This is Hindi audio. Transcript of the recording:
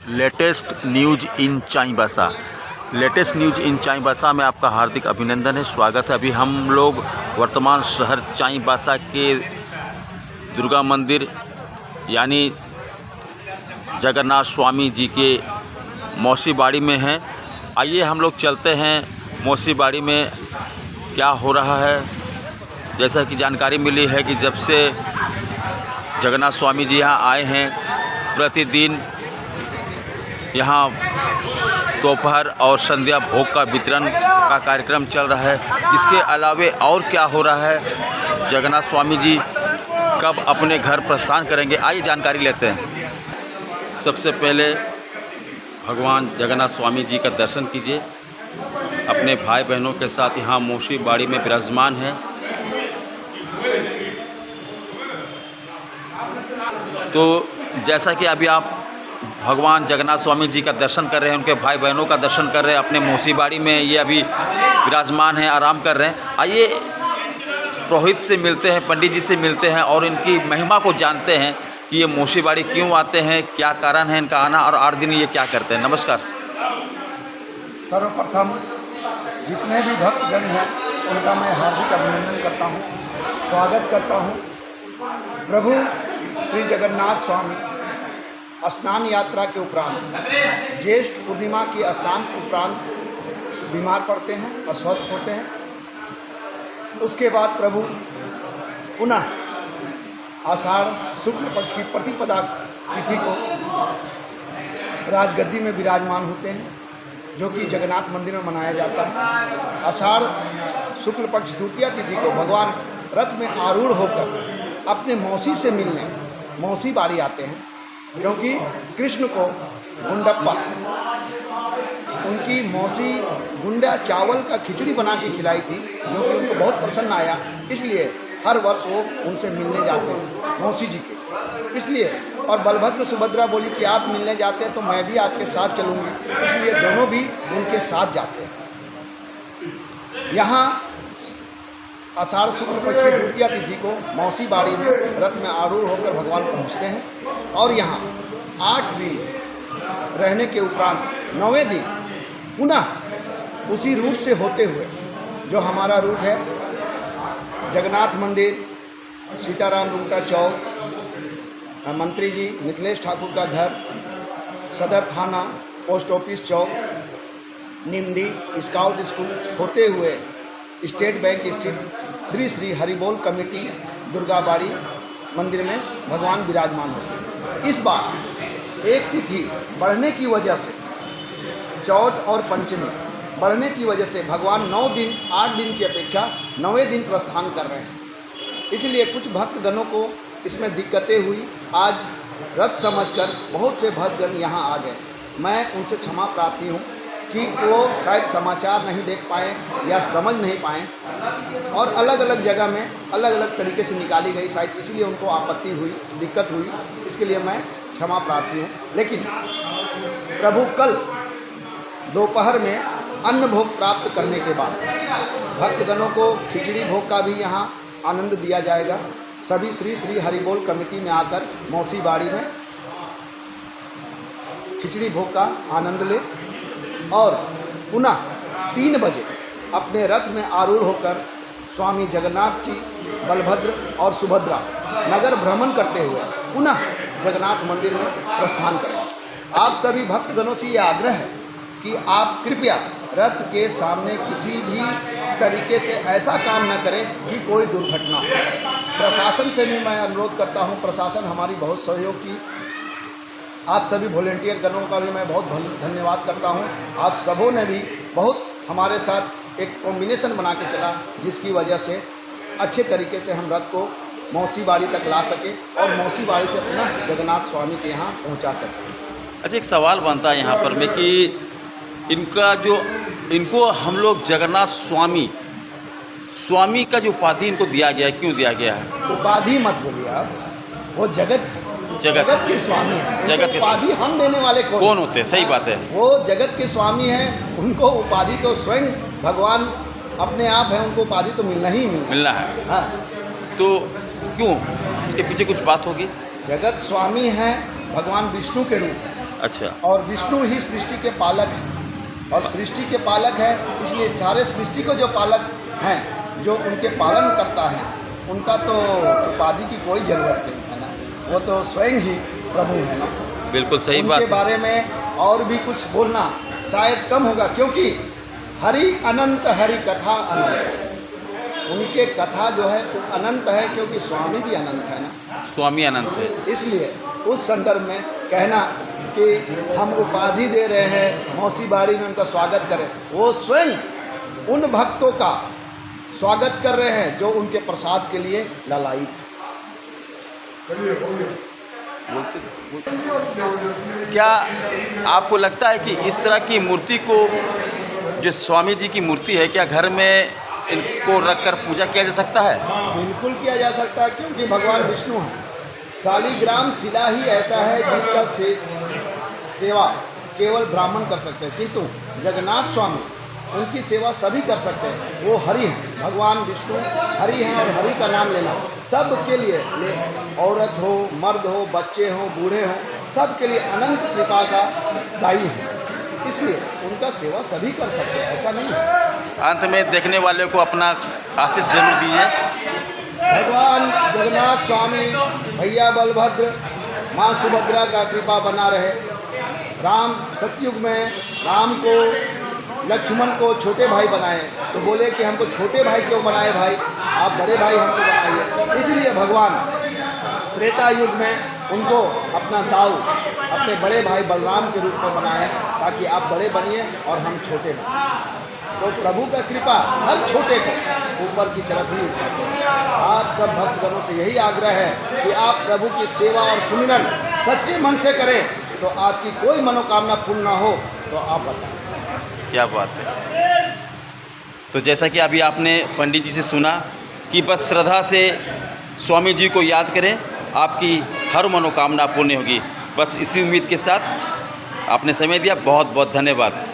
Latest news in Chaibasa. Latest news in Chaibasa में आपका हार्दिक अभिनंदन है, स्वागत है। अभी हम लोग वर्तमान शहर चाईबासा के दुर्गा मंदिर यानी जगन्नाथ स्वामी जी के मौसी बाड़ी में हैं। आइए हम लोग चलते हैं मौसी बाड़ी में क्या हो रहा है। जैसा कि जानकारी मिली है कि जब से जगन्नाथ स्वामी जी यहाँ आए हैं, प्रतिदिन यहाँ दोपहर और संध्या भोग का वितरण का कार्यक्रम चल रहा है। इसके अलावे और क्या हो रहा है, जगन्नाथ स्वामी जी कब अपने घर प्रस्थान करेंगे, आइए जानकारी लेते हैं। सबसे पहले भगवान जगन्नाथ स्वामी जी का दर्शन कीजिए। अपने भाई बहनों के साथ यहाँ मौसी बाड़ी में विराजमान है। तो जैसा कि अभी आप भगवान जगन्नाथ स्वामी जी का दर्शन कर रहे हैं, उनके भाई बहनों का दर्शन कर रहे हैं, अपने मौसी बाड़ी में ये अभी विराजमान हैं, आराम कर रहे हैं। आइए पुरोहित से मिलते हैं, पंडित जी से मिलते हैं और इनकी महिमा को जानते हैं कि ये मौसी बाड़ी क्यों आते हैं, क्या कारण है इनका आना और 8 दिन ये क्या करते हैं। नमस्कार। सर्वप्रथम जितने भी भक्तगण हैं उनका मैं हार्दिक अभिनंदन करता हूँ, स्वागत करता हूँ। प्रभु श्री जगन्नाथ स्वामी स्नान यात्रा के उपरांत, ज्येष्ठ पूर्णिमा की स्नान के उपरांत बीमार पड़ते हैं, अस्वस्थ होते हैं। उसके बाद प्रभु पुनः आषाढ़ शुक्ल पक्ष की प्रतिपदा तिथि को राजगद्दी में विराजमान होते हैं, जो कि जगन्नाथ मंदिर में मनाया जाता है। आषाढ़ शुक्ल पक्ष द्वितीया तिथि को भगवान रथ में आरूढ़ होकर अपने मौसी से मिलने मौसी बाड़ी आते हैं, क्योंकि कृष्ण को गुंडप्पा उनकी मौसी गुंडा चावल का खिचड़ी बना के खिलाई थी, जो कि उनको बहुत पसंद आया। इसलिए हर वर्ष वो उनसे मिलने जाते हैं मौसी जी के। इसलिए और बलभद्र सुभद्रा बोली कि आप मिलने जाते हैं तो मैं भी आपके साथ चलूँगी, इसलिए दोनों भी उनके साथ जाते हैं। यहाँ आषाढ़ शुक्ल पक्ष की द्वितीया तिथि को मौसी बाड़ी में रथ में आरूढ़ होकर भगवान पहुँचते हैं और यहाँ 8 दिन रहने के उपरांत 9वें दिन पुनः उसी रूट से होते हुए, जो हमारा रूट है जगन्नाथ मंदिर, सीताराम रूंगटा चौक, मंत्री जी मिथिलेश ठाकुर का घर, सदर थाना, पोस्ट ऑफिस चौक, निमडी स्काउट स्कूल होते हुए स्टेट बैंक स्थित श्री श्री हरिबोल कमेटी दुर्गा बाड़ी मंदिर में भगवान विराजमान होते हैं। इस बार एक तिथि बढ़ने की वजह से, चौथ और पंचमी बढ़ने की वजह से भगवान 9 दिन 8 दिन की अपेक्षा 9वें दिन प्रस्थान कर रहे हैं। इसलिए कुछ भक्तगणों को इसमें दिक्कतें हुई। आज रथ समझकर बहुत से भक्तगण यहाँ आ गए। मैं उनसे क्षमा प्रार्थी हूँ कि वो शायद समाचार नहीं देख पाए या समझ नहीं पाए और अलग अलग जगह में अलग अलग तरीके से निकाली गई, शायद इसलिए उनको आपत्ति हुई, दिक्कत हुई। इसके लिए मैं क्षमा प्रार्थी हूँ। लेकिन प्रभु कल दोपहर में अन्न भोग प्राप्त करने के बाद भक्तगणों को खिचड़ी भोग का भी यहाँ आनंद दिया जाएगा। सभी श्री श्री हरिबोल कमेटी में आकर मौसी बाड़ी में खिचड़ी भोग का आनंद ले और पुनः 3 बजे अपने रथ में आरूढ़ होकर स्वामी जगन्नाथ जी, बलभद्र और सुभद्रा नगर भ्रमण करते हुए पुनः जगन्नाथ मंदिर में प्रस्थान करें। आप सभी भक्तगणों से ये आग्रह है कि आप कृपया रथ के सामने किसी भी तरीके से ऐसा काम न करें कि कोई दुर्घटना हो। प्रशासन से भी मैं अनुरोध करता हूं, प्रशासन हमारी बहुत सहयोग की। आप सभी वॉलेंटियर गणों का भी मैं बहुत धन्यवाद करता हूं। आप सबों ने भी बहुत हमारे साथ एक कॉम्बिनेशन बना के चला, जिसकी वजह से अच्छे तरीके से हम रथ को मौसी बाड़ी तक ला सके और मौसी बाड़ी से पुनः जगन्नाथ स्वामी के यहाँ पहुँचा सके। अच्छा, एक सवाल बनता है यहाँ पर में कि इनको हम लोग जगन्नाथ स्वामी का जो उपाधि इनको दिया गया है, क्यों दिया गया है? उपाधि मत बोलिए आप, वो जगत के स्वामी है। जगत के उपाधि हम देने वाले कौन होते हैं? सही बात है। वो जगत के स्वामी हैं, उनको उपाधि तो स्वयं भगवान अपने आप है, उनको उपाधि तो मिलना है। हाँ, तो क्यों, इसके पीछे कुछ बात होगी? जगत स्वामी हैं भगवान विष्णु के रूप। अच्छा। और विष्णु ही सृष्टि के पालक हैं और सृष्टि के पालक हैं, इसलिए सारे सृष्टि को जो पालक हैं, जो उनके पालन करता है, उनका तो उपाधि की कोई ज़रूरत नहीं है ना, वो तो स्वयं ही प्रभु है ना। बिल्कुल सही बात उनके है। बारे में और भी कुछ बोलना शायद कम होगा, क्योंकि हरि अनंत, हरि कथा अनंत। उनके कथा जो है वो अनंत है, क्योंकि स्वामी भी अनंत है ना, स्वामी अनंत है। इसलिए उस संदर्भ में कहना कि हम उपाधि दे रहे हैं, मौसी बाड़ी में उनका स्वागत करें, वो स्वयं उन भक्तों का स्वागत कर रहे हैं जो उनके प्रसाद के लिए ललायित हैं। क्या आपको लगता है कि इस तरह की मूर्ति को, जो स्वामी जी की मूर्ति है, क्या घर में इनको रखकर पूजा किया जा सकता है? बिल्कुल किया जा सकता है, क्योंकि भगवान विष्णु हैं। शालिग्राम शिला ही ऐसा है जिसका सेवा केवल ब्राह्मण कर सकते हैं, किंतु जगन्नाथ स्वामी उनकी सेवा सभी कर सकते हैं। वो हरि हैं, भगवान विष्णु हरि हैं, और हरि का नाम लेना सब के लिए, औरत हो, मर्द हो, बच्चे हो, बूढ़े हो, सब के लिए अनंत कृपा का दायी है, इसलिए उनका सेवा सभी कर सकते हैं, ऐसा नहीं है। अंत में देखने वाले को अपना आशीष जरूर दीजिए। भगवान जगन्नाथ स्वामी, भैया बलभद्र, माँ सुभद्रा का कृपा बना रहे। राम सतयुग में राम को, लक्ष्मण को छोटे भाई बनाए, तो बोले कि हमको छोटे भाई क्यों बनाए भाई, आप बड़े भाई हमको बनाइए। इसलिए भगवान त्रेता युग में उनको अपना दाऊ अपने बड़े भाई बलराम के रूप में बनाए, ताकि आप बड़े बनिए और हम छोटे बनिए। तो प्रभु का कृपा हर छोटे को ऊपर की तरफ ही उठाते हैं। आप सब भक्तगणों से यही आग्रह है कि आप प्रभु की सेवा और सुमिरन सच्चे मन से करें, तो आपकी कोई मनोकामना पूर्ण ना हो तो आप बताएं। क्या बात है। तो जैसा कि अभी आपने पंडित जी से सुना कि बस श्रद्धा से स्वामी जी को याद करें, आपकी हर मनोकामना पूर्ण होगी। बस इसी उम्मीद के साथ आपने समय दिया, बहुत बहुत धन्यवाद।